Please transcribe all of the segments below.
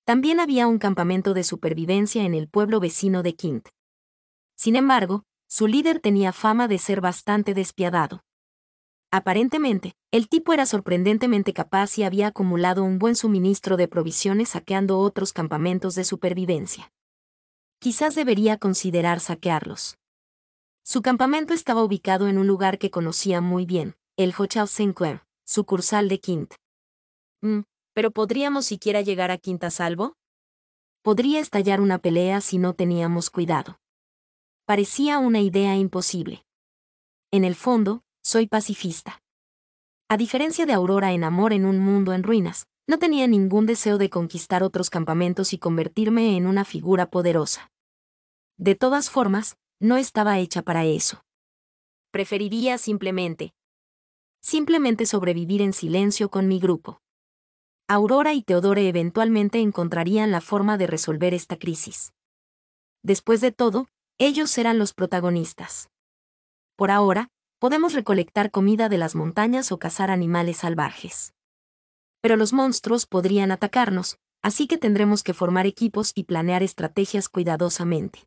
También había un campamento de supervivencia en el pueblo vecino de Kint. Sin embargo, su líder tenía fama de ser bastante despiadado. Aparentemente, el tipo era sorprendentemente capaz y había acumulado un buen suministro de provisiones saqueando otros campamentos de supervivencia. Quizás debería considerar saquearlos. Su campamento estaba ubicado en un lugar que conocía muy bien, el Hotel Sinclair, sucursal de Kint. ¿Pero podríamos siquiera llegar a Kint a salvo? Podría estallar una pelea si no teníamos cuidado. Parecía una idea imposible. En el fondo, soy pacifista. A diferencia de Aurora en Amor en un mundo en ruinas, no tenía ningún deseo de conquistar otros campamentos y convertirme en una figura poderosa. De todas formas, no estaba hecha para eso. Preferiría simplemente sobrevivir en silencio con mi grupo. Aurora y Theodore eventualmente encontrarían la forma de resolver esta crisis. Después de todo, ellos eran los protagonistas. Por ahora, podemos recolectar comida de las montañas o cazar animales salvajes. Pero los monstruos podrían atacarnos, así que tendremos que formar equipos y planear estrategias cuidadosamente.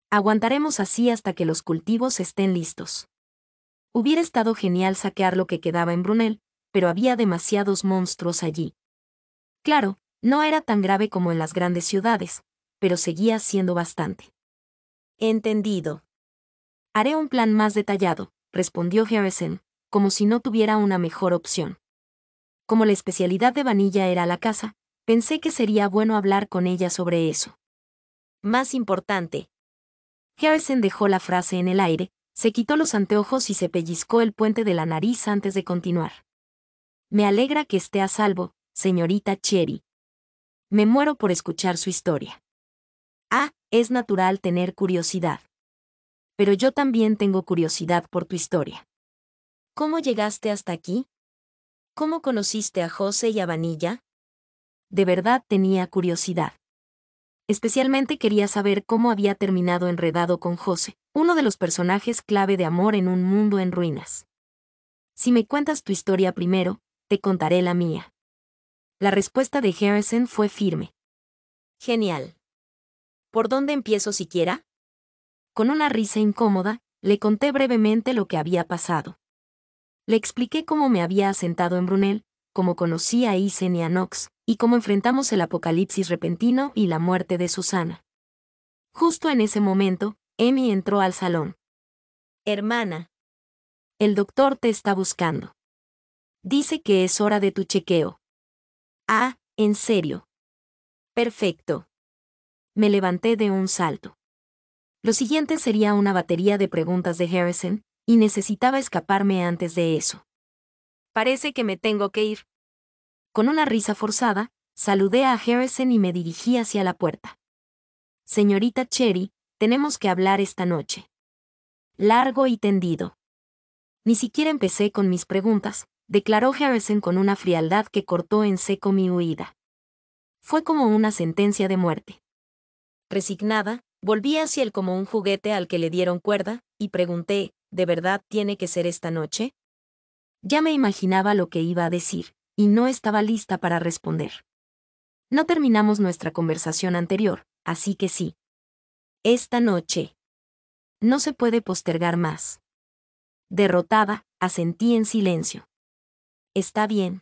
Aguantaremos así hasta que los cultivos estén listos. Hubiera estado genial saquear lo que quedaba en Brunel, pero había demasiados monstruos allí. Claro, no era tan grave como en las grandes ciudades, pero seguía siendo bastante. Entendido. Haré un plan más detallado, respondió Harrison, como si no tuviera una mejor opción. Como la especialidad de Vanilla era la caza, pensé que sería bueno hablar con ella sobre eso. Más importante. Harrison dejó la frase en el aire, se quitó los anteojos y se pellizcó el puente de la nariz antes de continuar. Me alegra que esté a salvo, señorita Cherry. Me muero por escuchar su historia. Es natural tener curiosidad. Pero yo también tengo curiosidad por tu historia. ¿Cómo llegaste hasta aquí? ¿Cómo conociste a José y a Vanilla? De verdad tenía curiosidad. Especialmente quería saber cómo había terminado enredado con José, uno de los personajes clave de Amor en un mundo en ruinas. Si me cuentas tu historia primero, te contaré la mía. La respuesta de Harrison fue firme. Genial. ¿Por dónde empiezo siquiera? Con una risa incómoda, le conté brevemente lo que había pasado. Le expliqué cómo me había asentado en Brunel, cómo conocí a Isen y a Nox, y cómo enfrentamos el apocalipsis repentino y la muerte de Susana. Justo en ese momento, Amy entró al salón. Hermana. El doctor te está buscando. Dice que es hora de tu chequeo. ¿En serio? Perfecto. Me levanté de un salto. Lo siguiente sería una batería de preguntas de Harrison, y necesitaba escaparme antes de eso. Parece que me tengo que ir. Con una risa forzada, saludé a Harrison y me dirigí hacia la puerta. Señorita Cherry, tenemos que hablar esta noche. Largo y tendido. Ni siquiera empecé con mis preguntas, declaró Harrison con una frialdad que cortó en seco mi huida. Fue como una sentencia de muerte. Resignada, volví hacia él como un juguete al que le dieron cuerda, y pregunté, ¿de verdad tiene que ser esta noche? Ya me imaginaba lo que iba a decir, y no estaba lista para responder. No terminamos nuestra conversación anterior, así que sí. Esta noche. No se puede postergar más. Derrotada, asentí en silencio. Está bien.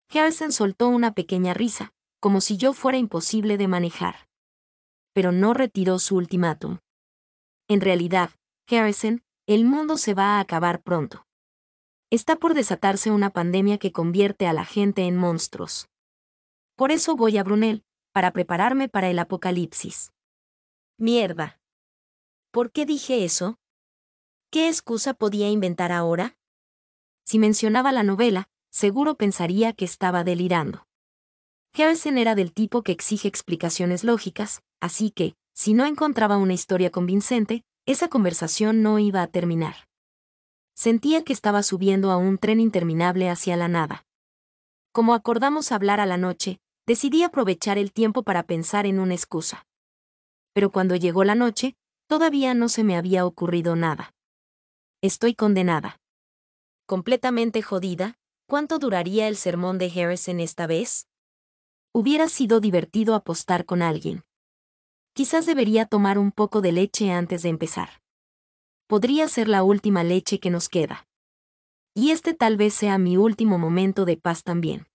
Harrison soltó una pequeña risa, como si yo fuera imposible de manejar. Pero no retiró su ultimátum. En realidad, Harrison, el mundo se va a acabar pronto. Está por desatarse una pandemia que convierte a la gente en monstruos. Por eso voy a Brunel, para prepararme para el apocalipsis. Mierda. ¿Por qué dije eso? ¿Qué excusa podía inventar ahora? Si mencionaba la novela, seguro pensaría que estaba delirando. Harrison era del tipo que exige explicaciones lógicas, así que, si no encontraba una historia convincente, esa conversación no iba a terminar. Sentía que estaba subiendo a un tren interminable hacia la nada. Como acordamos hablar a la noche, decidí aprovechar el tiempo para pensar en una excusa. Pero cuando llegó la noche, todavía no se me había ocurrido nada. Estoy condenada. Completamente jodida, ¿cuánto duraría el sermón de Harrison esta vez? Hubiera sido divertido apostar con alguien. Quizás debería tomar un poco de leche antes de empezar. Podría ser la última leche que nos queda. Y este tal vez sea mi último momento de paz también.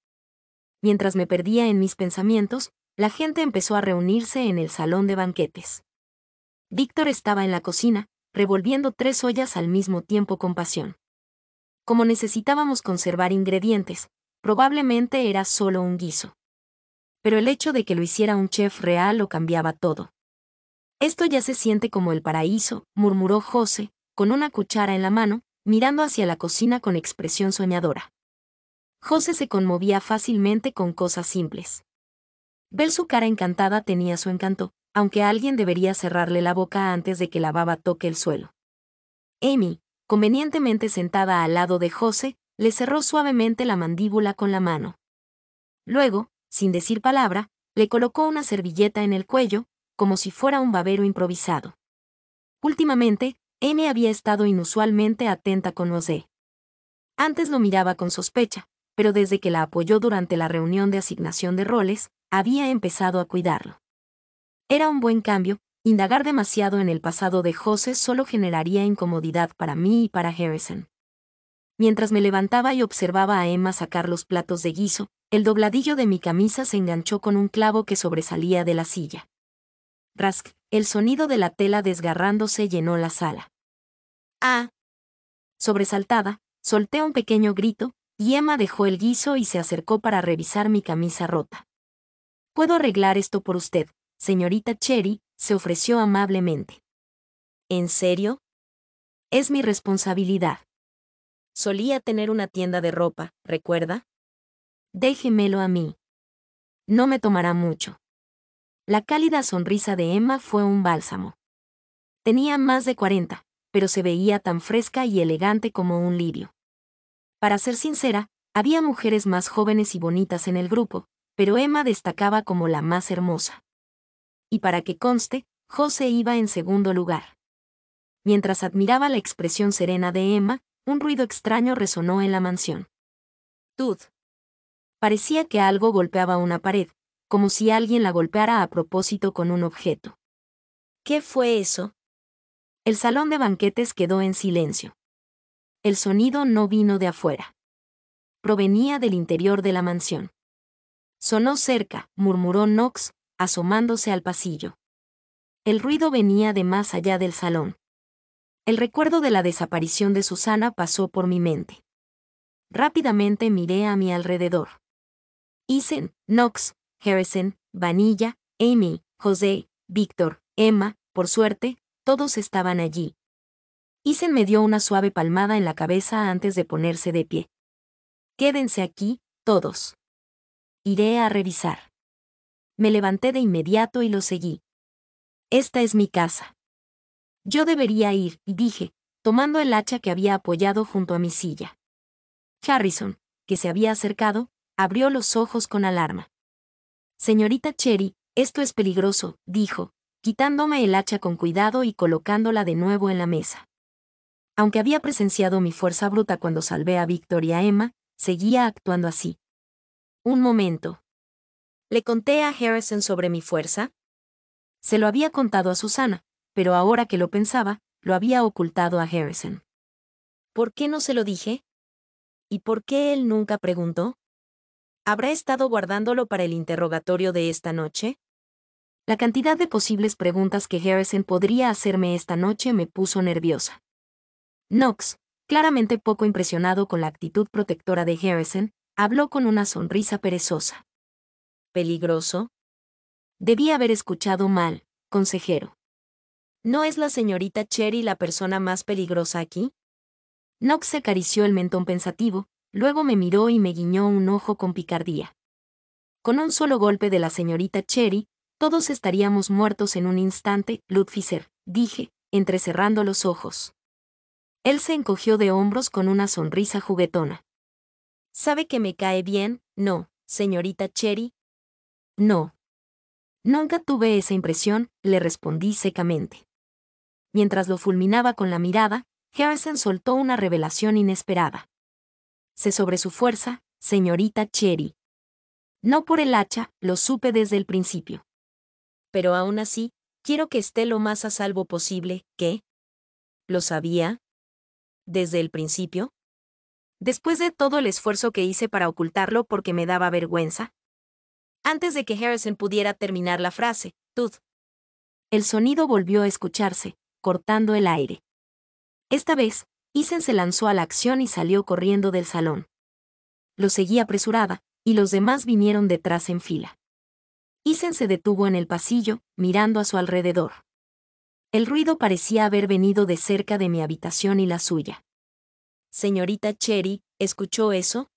Mientras me perdía en mis pensamientos, la gente empezó a reunirse en el salón de banquetes. Víctor estaba en la cocina, revolviendo 3 ollas al mismo tiempo con pasión. Como necesitábamos conservar ingredientes, probablemente era solo un guiso. Pero el hecho de que lo hiciera un chef real lo cambiaba todo. Esto ya se siente como el paraíso, murmuró José, con una cuchara en la mano, mirando hacia la cocina con expresión soñadora. José se conmovía fácilmente con cosas simples. Ver su cara encantada tenía su encanto, aunque alguien debería cerrarle la boca antes de que la baba toque el suelo. Amy, convenientemente sentada al lado de José, le cerró suavemente la mandíbula con la mano. Luego, sin decir palabra, le colocó una servilleta en el cuello, como si fuera un babero improvisado. Últimamente, Amy había estado inusualmente atenta con José. Antes lo miraba con sospecha, pero desde que la apoyó durante la reunión de asignación de roles, había empezado a cuidarlo. Era un buen cambio, indagar demasiado en el pasado de José solo generaría incomodidad para mí y para Harrison. Mientras me levantaba y observaba a Emma sacar los platos de guiso, el dobladillo de mi camisa se enganchó con un clavo que sobresalía de la silla. Rask, el sonido de la tela desgarrándose llenó la sala. ¡Ah! Sobresaltada, solté un pequeño grito, y Emma dejó el guiso y se acercó para revisar mi camisa rota. «Puedo arreglar esto por usted, señorita Cherry», se ofreció amablemente. «¿En serio? Es mi responsabilidad. Solía tener una tienda de ropa, ¿recuerda? Déjemelo a mí. No me tomará mucho». La cálida sonrisa de Emma fue un bálsamo. Tenía más de 40, pero se veía tan fresca y elegante como un lirio. Para ser sincera, había mujeres más jóvenes y bonitas en el grupo, pero Emma destacaba como la más hermosa. Y para que conste, José iba en segundo lugar. Mientras admiraba la expresión serena de Emma, un ruido extraño resonó en la mansión. «Tud». Parecía que algo golpeaba una pared, como si alguien la golpeara a propósito con un objeto. «¿Qué fue eso?» El salón de banquetes quedó en silencio. El sonido no vino de afuera. Provenía del interior de la mansión. «Sonó cerca», murmuró Knox, asomándose al pasillo. El ruido venía de más allá del salón. El recuerdo de la desaparición de Susana pasó por mi mente. Rápidamente miré a mi alrededor. Isen, Knox, Harrison, Vanilla, Amy, José, Víctor, Emma, por suerte, todos estaban allí. Isen me dio una suave palmada en la cabeza antes de ponerse de pie. «Quédense aquí, todos. Iré a revisar». Me levanté de inmediato y lo seguí. «Esta es mi casa. Yo debería ir», dije, tomando el hacha que había apoyado junto a mi silla. Harrison, que se había acercado, abrió los ojos con alarma. «Señorita Cherry, esto es peligroso», dijo, quitándome el hacha con cuidado y colocándola de nuevo en la mesa. Aunque había presenciado mi fuerza bruta cuando salvé a Víctor y a Emma, seguía actuando así. Un momento. ¿Le conté a Harrison sobre mi fuerza? Se lo había contado a Susana, pero ahora que lo pensaba, lo había ocultado a Harrison. ¿Por qué no se lo dije? ¿Y por qué él nunca preguntó? ¿Habrá estado guardándolo para el interrogatorio de esta noche? La cantidad de posibles preguntas que Harrison podría hacerme esta noche me puso nerviosa. Knox, claramente poco impresionado con la actitud protectora de Harrison, habló con una sonrisa perezosa. ¿Peligroso? Debí haber escuchado mal, consejero. ¿No es la señorita Cherry la persona más peligrosa aquí? Knox se acarició el mentón pensativo, luego me miró y me guiñó un ojo con picardía. Con un solo golpe de la señorita Cherry, todos estaríamos muertos en un instante, Ludwiger, dije, entrecerrando los ojos. Él se encogió de hombros con una sonrisa juguetona. ¿Sabe que me cae bien? No, señorita Cherry. No. Nunca tuve esa impresión, le respondí secamente. Mientras lo fulminaba con la mirada, Harrison soltó una revelación inesperada. Sé sobre su fuerza, señorita Cherry. No por el hacha, lo supe desde el principio. Pero aún así, quiero que esté lo más a salvo posible. ¿Qué? ¿Lo sabía? ¿Desde el principio? Después de todo el esfuerzo que hice para ocultarlo porque me daba vergüenza. Antes de que Harrison pudiera terminar la frase, Tud. El sonido volvió a escucharse, cortando el aire. Esta vez, Isen se lanzó a la acción y salió corriendo del salón. Lo seguí apresurada, y los demás vinieron detrás en fila. Isen se detuvo en el pasillo, mirando a su alrededor. El ruido parecía haber venido de cerca de mi habitación y la suya. Señorita Cherry, ¿escuchó eso?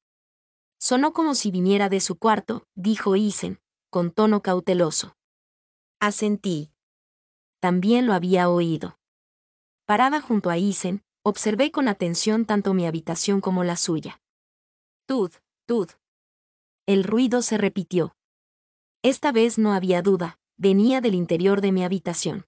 Sonó como si viniera de su cuarto, dijo Isen, con tono cauteloso. Asentí. También lo había oído. Parada junto a Isen, observé con atención tanto mi habitación como la suya. Tud, Tud. El ruido se repitió. Esta vez no había duda, venía del interior de mi habitación.